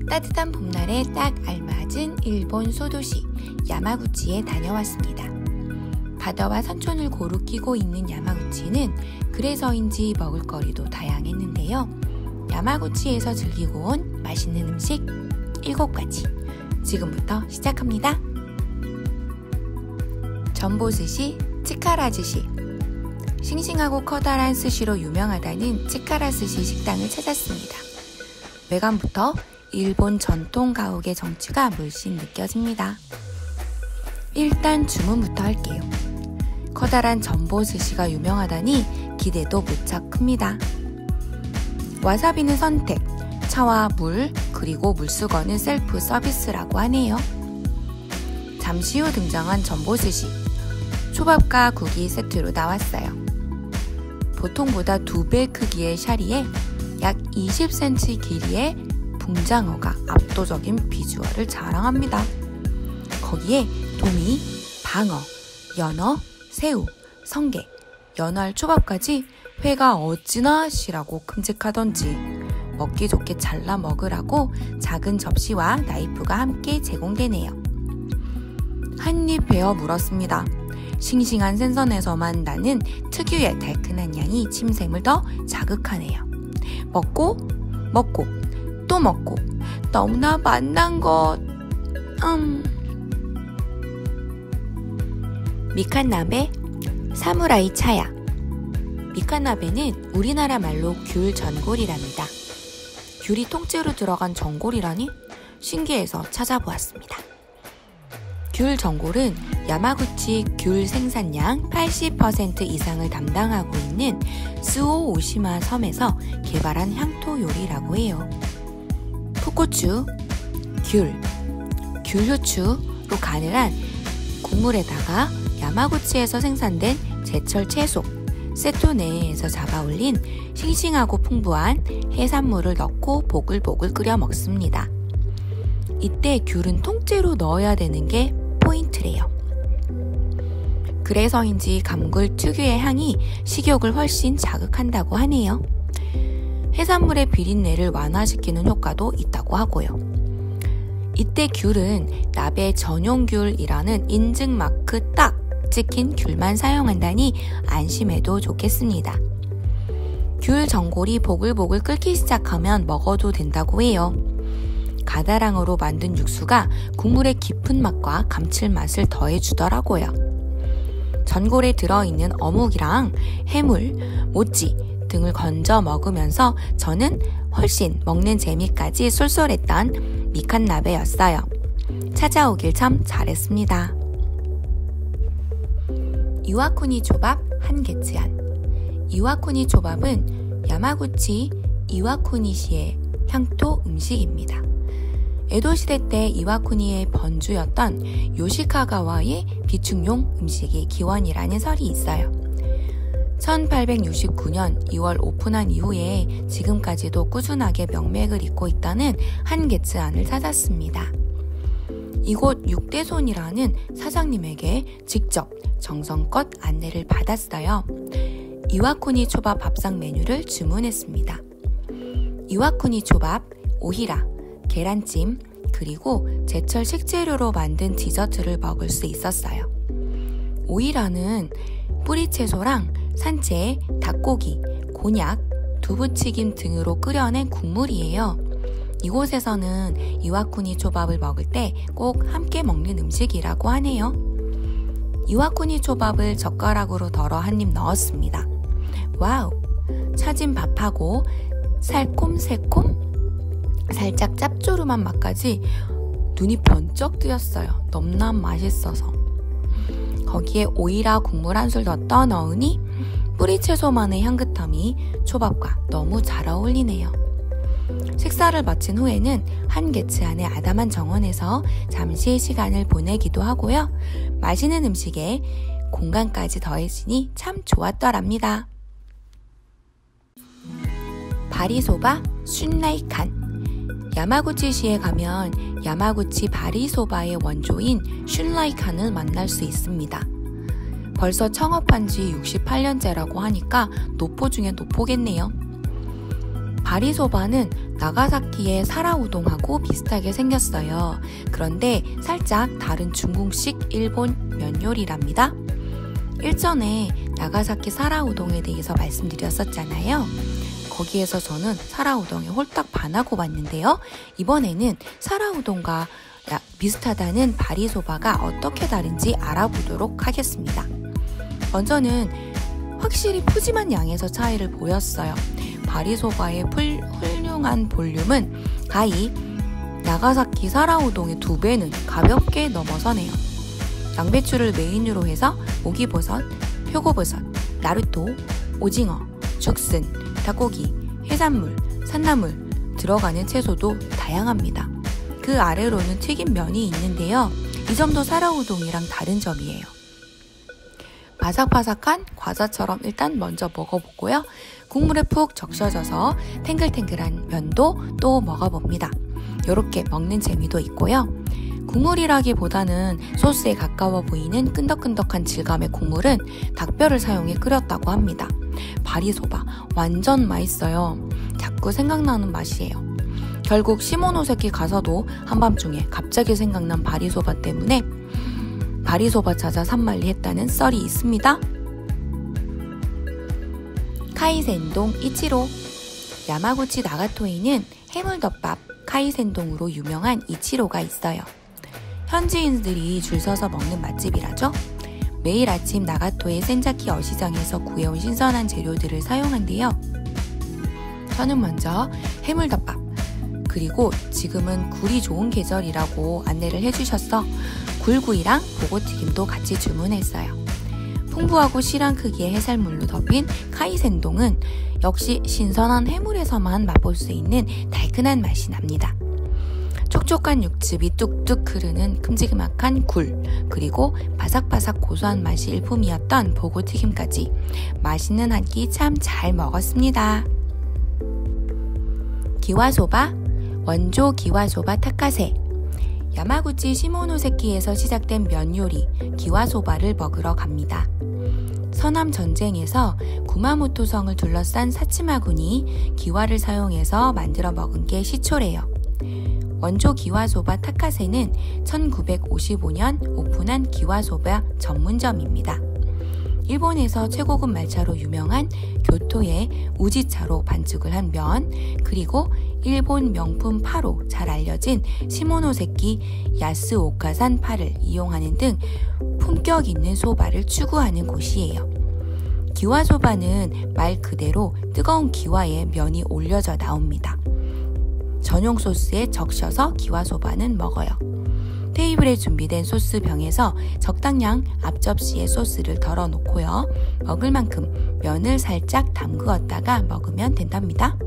따뜻한 봄날에 딱 알맞은 일본 소도시 야마구치에 다녀왔습니다. 바다와 선촌을 고루 끼고 있는 야마구치는 그래서인지 먹을거리도 다양했는데요. 야마구치에서 즐기고 온 맛있는 음식 7가지 지금부터 시작합니다. 전보스시 치카라즈시. 싱싱하고 커다란 스시로 유명하다는 치카라스시 식당을 찾았습니다. 외관부터 일본 전통 가옥의 정취가 물씬 느껴집니다. 일단 주문부터 할게요. 커다란 전보스시가 유명하다니 기대도 무척 큽니다. 와사비는 선택, 차와 물, 그리고 물수건은 셀프 서비스라고 하네요. 잠시 후 등장한 전보스시. 초밥과 국이 세트로 나왔어요. 보통보다 2배 크기의 샤리에 약 20cm 길이의 붕장어가 압도적인 비주얼을 자랑합니다. 거기에 도미, 방어, 연어, 새우, 성게, 연어알 초밥까지 회가 어찌나 실하고 큼직하던지 먹기 좋게 잘라 먹으라고 작은 접시와 나이프가 함께 제공되네요. 한입 베어 물었습니다. 싱싱한 생선에서만 나는 특유의 달큰한 향이 침샘을 더 자극하네요. 먹고 또 먹고 너무나 맛난 것. 미칸나베 사무라이 차야. 미칸나베는 우리나라 말로 귤 전골이랍니다. 귤이 통째로 들어간 전골이라니 신기해서 찾아보았습니다. 귤 전골은 야마구치 귤 생산량 80% 이상을 담당하고 있는 스오 오시마 섬에서 개발한 향토 요리라고 해요. 풋고추, 귤효추로 간을 한 국물에다가 야마구치에서 생산된 제철 채소, 세토네에서 잡아올린 싱싱하고 풍부한 해산물을 넣고 보글보글 끓여 먹습니다. 이때 귤은 통째로 넣어야 되는 게 포인트래요. 그래서인지 감귤 특유의 향이 식욕을 훨씬 자극한다고 하네요. 해산물의 비린내를 완화시키는 효과도 있다고 하고요. 이때 귤은 나베 전용 귤이라는 인증 마크 딱 찍힌 귤만 사용한다니 안심해도 좋겠습니다. 귤 전골이 보글보글 끓기 시작하면 먹어도 된다고 해요. 가다랑어로 만든 육수가 국물의 깊은 맛과 감칠맛을 더해주더라고요. 전골에 들어있는 어묵이랑 해물, 모찌 등을 건져 먹으면서 저는 훨씬 먹는 재미까지 쏠쏠했던 미칸나베였어요. 찾아오길 참 잘했습니다. 이와쿠니 초밥 한개츠안. 이와쿠니 초밥은 야마구치 이와쿠니시의 향토 음식입니다. 에도시대 때 이와쿠니의 번주였던 요시카가와의 비축용 음식이 기원이라는 설이 있어요. 1869년 2월 오픈한 이후에 지금까지도 꾸준하게 명맥을 잇고 있다는 한개츠안을 찾았습니다. 이곳 6대손이라는 사장님에게 직접 정성껏 안내를 받았어요. 이와쿠니 초밥 밥상 메뉴를 주문했습니다. 이와쿠니 초밥, 오히라, 계란찜, 그리고 제철 식재료로 만든 디저트를 먹을 수 있었어요. 오히라는 뿌리채소랑 산채, 닭고기, 곤약, 두부튀김 등으로 끓여낸 국물이에요. 이곳에서는 이와쿠니 초밥을 먹을 때 꼭 함께 먹는 음식이라고 하네요. 이와쿠니 초밥을 젓가락으로 덜어 한 입 넣었습니다. 와우! 차진 밥하고 살콤새콤? 살짝 짭조름한 맛까지 눈이 번쩍 뜨였어요. 넘나 맛있어서. 거기에 오이라 국물 한 술 더 떠 넣으니 뿌리채소만의 향긋함이 초밥과 너무 잘 어울리네요. 식사를 마친 후에는 한개츠안의 아담한 정원에서 잠시 시간을 보내기도 하고요. 맛있는 음식에 공간까지 더해지니 참 좋았더랍니다. 바리소바 슌라이칸. 야마구치시에 가면 야마구치 바리소바의 원조인 슌라이칸을 만날 수 있습니다. 벌써 창업한 지 68년째라고 하니까 노포 중에 노포겠네요. 바리소바는 나가사키의 사라 우동하고 비슷하게 생겼어요. 그런데 살짝 다른 중국식 일본 면 요리랍니다. 일전에 나가사키 사라 우동에 대해서 말씀드렸었잖아요. 거기에서 저는 사라 우동에 홀딱 반하고 봤는데요. 이번에는 사라 우동과 비슷하다는 바리소바가 어떻게 다른지 알아보도록 하겠습니다. 먼저는 확실히 푸짐한 양에서 차이를 보였어요. 바리소바의 훌륭한 볼륨은 가히 나가사키 사라 우동의 2배는 가볍게 넘어서네요. 양배추를 메인으로 해서 오기버섯, 표고버섯, 나루토, 오징어, 죽순, 닭고기, 해산물, 산나물 들어가는 채소도 다양합니다. 그 아래로는 튀긴 면이 있는데요. 이 점도 사라 우동이랑 다른 점이에요. 바삭바삭한 과자처럼 일단 먼저 먹어보고요. 국물에 푹 적셔져서 탱글탱글한 면도 또 먹어봅니다. 이렇게 먹는 재미도 있고요. 국물이라기보다는 소스에 가까워 보이는 끈덕끈덕한 질감의 국물은 닭뼈를 사용해 끓였다고 합니다. 바리소바 완전 맛있어요. 자꾸 생각나는 맛이에요. 결국 시모노세키 가서도 한밤중에 갑자기 생각난 바리소바 때문에 바리소바 찾아 산만리 했다는 썰이 있습니다. 카이센동 이치로. 야마구치 나가토에는 해물덮밥 카이센동으로 유명한 이치로가 있어요. 현지인들이 줄 서서 먹는 맛집이라죠. 매일 아침 나가토의 센자키 어시장에서 구해온 신선한 재료들을 사용한대요. 저는 먼저 해물덮밥, 그리고 지금은 굴이 좋은 계절이라고 안내를 해주셔서 굴구이랑 보고튀김도 같이 주문했어요. 풍부하고 실한 크기의 해산물로 덮인 카이센동은 역시 신선한 해물에서만 맛볼 수 있는 달큰한 맛이 납니다. 촉촉한 육즙이 뚝뚝 흐르는 큼지막한 굴, 그리고 바삭바삭 고소한 맛이 일품이었던 보고튀김까지 맛있는 한 끼 참 잘 먹었습니다. 기와소바, 원조 기와소바 타카세. 야마구치 시모노세키에서 시작된 면 요리 기와소바를 먹으러 갑니다. 서남 전쟁에서 구마모토 성을 둘러싼 사츠마군이 기와를 사용해서 만들어 먹은 게 시초래요. 원조 기와소바 타카세는 1955년 오픈한 기와소바 전문점입니다. 일본에서 최고급 말차로 유명한 교토의 우지차로 반죽을 한 면, 그리고 일본 명품 파로 잘 알려진 시모노세키 야스오카산 파를 이용하는 등 품격 있는 소바를 추구하는 곳이에요. 기와소바는 말 그대로 뜨거운 기와에 면이 올려져 나옵니다. 전용 소스에 적셔서 기와소바는 먹어요. 테이블에 준비된 소스병에서 적당량 앞접시에 소스를 덜어놓고요. 먹을 만큼 면을 살짝 담그었다가 먹으면 된답니다.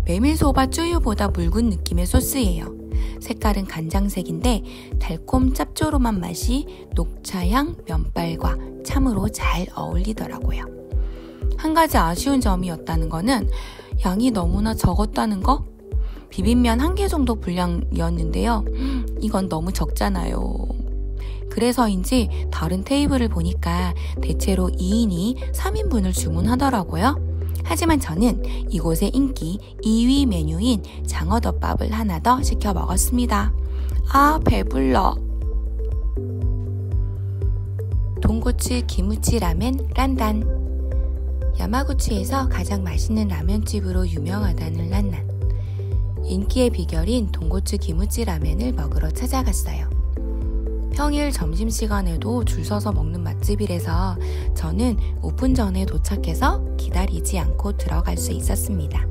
메밀소바 쯔유보다 묽은 느낌의 소스예요. 색깔은 간장색인데 달콤 짭조름한 맛이 녹차향 면발과 참으로 잘 어울리더라고요. 한 가지 아쉬운 점이었다는 거는 양이 너무나 적었다는 거? 비빔면 1개 정도 분량이었는데요. 이건 너무 적잖아요. 그래서인지 다른 테이블을 보니까 대체로 2인이 3인분을 주문하더라고요. 하지만 저는 이곳의 인기 2위 메뉴인 장어덮밥을 하나 더 시켜 먹었습니다. 아, 배불러. 돈코츠 기무치 라멘 란단. 야마구치에서 가장 맛있는 라면집으로 유명하다는 란단. 인기의 비결인 돈코츠 기무치 라멘을 먹으러 찾아갔어요. 평일 점심시간에도 줄 서서 먹는 맛집이라서 저는 오픈 전에 도착해서 기다리지 않고 들어갈 수 있었습니다.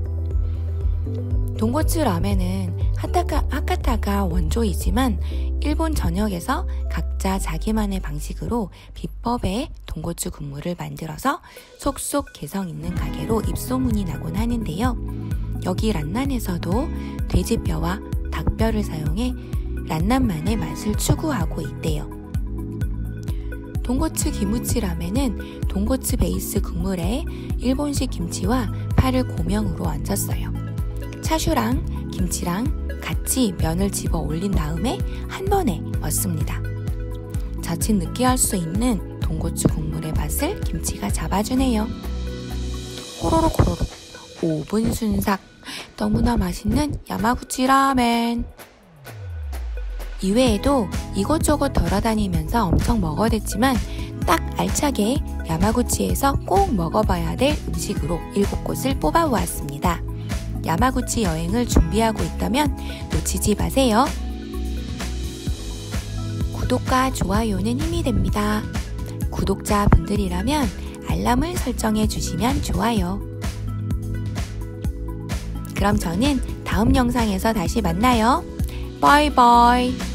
돈코츠 라멘은 하카타가 원조이지만 일본 전역에서 각자 자기만의 방식으로 비법의 돈코츠 국물을 만들어서 속속 개성 있는 가게로 입소문이 나곤 하는데요. 여기 란난에서도 돼지뼈와 닭뼈를 사용해 란난만의 맛을 추구하고 있대요. 돈코츠 기무치 라멘은 돈코츠 베이스 국물에 일본식 김치와 파를 고명으로 얹었어요. 차슈랑 김치랑 같이 면을 집어 올린 다음에 한 번에 넣습니다. 자칫 느끼할 수 있는 돈코츠 국물의 맛을 김치가 잡아주네요. 호로록 호로록 5분 순삭. 너무나 맛있는 야마구치 라멘. 이외에도 이곳저곳 돌아다니면서 엄청 먹어댔지만 딱 알차게 야마구치에서 꼭 먹어봐야 될 음식으로 7곳을 뽑아보았습니다. 야마구치 여행을 준비하고 있다면 놓치지 마세요. 구독과 좋아요는 힘이 됩니다. 구독자분들이라면 알람을 설정해 주시면 좋아요. 그럼 저는 다음 영상에서 다시 만나요. 바이바이.